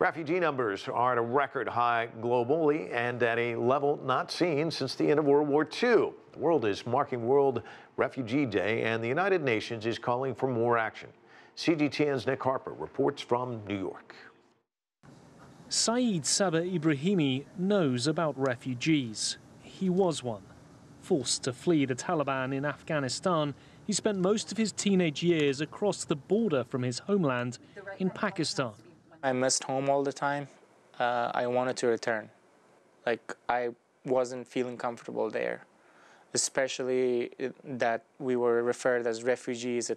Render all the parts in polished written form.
Refugee numbers are at a record high globally and at a level not seen since the end of World War II. The world is marking World Refugee Day, and the United Nations is calling for more action. CGTN's Nick Harper reports from New York. Saeed Sabah Ibrahimi knows about refugees. He was one. Forced to flee the Taliban in Afghanistan, he spent most of his teenage years across the border from his homeland in Pakistan. I missed home all the time. I wanted to return. I wasn't feeling comfortable there, especially that we were referred as refugees.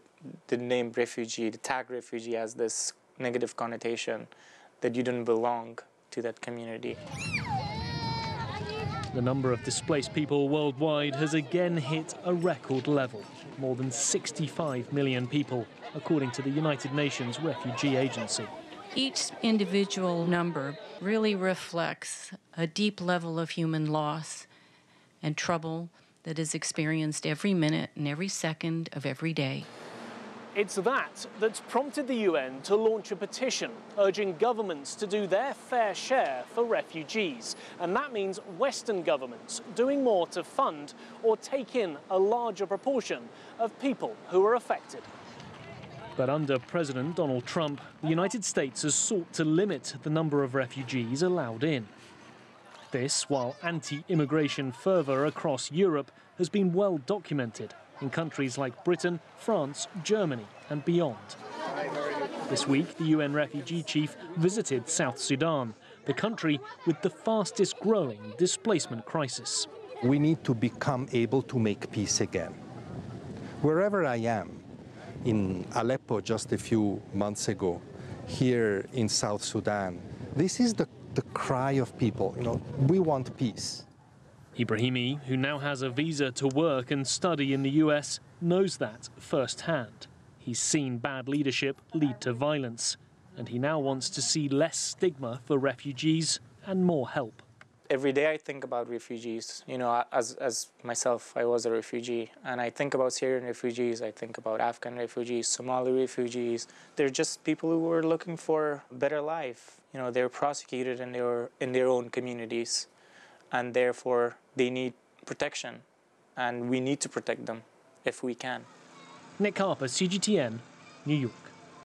The name refugee, the tag refugee, has this negative connotation that you didn't belong to that community. The number of displaced people worldwide has again hit a record level. More than 65 million people, according to the United Nations Refugee Agency. Each individual number really reflects a deep level of human loss and trouble that is experienced every minute and every second of every day. It's that that's prompted the UN to launch a petition urging governments to do their fair share for refugees. And that means Western governments doing more to fund or take in a larger proportion of people who are affected. But under President Donald Trump, the United States has sought to limit the number of refugees allowed in. This, while anti-immigration fervour across Europe has been well documented in countries like Britain, France, Germany and beyond. This week, the UN refugee chief visited South Sudan, the country with the fastest growing displacement crisis. We need to become able to make peace again. Wherever I am, in Aleppo just a few months ago, here in South Sudan, this is the cry of people. We want peace. Ibrahimi, who now has a visa to work and study in the US, knows that firsthand. He's seen bad leadership lead to violence, and he now wants to see less stigma for refugees and more help. Every day I think about refugees. As myself, I was a refugee, and I think about Syrian refugees, I think about Afghan refugees, Somali refugees. They're just people who are looking for a better life. They're prosecuted in their own communities, and therefore they need protection, and we need to protect them if we can. Nick Harper, CGTN, New York.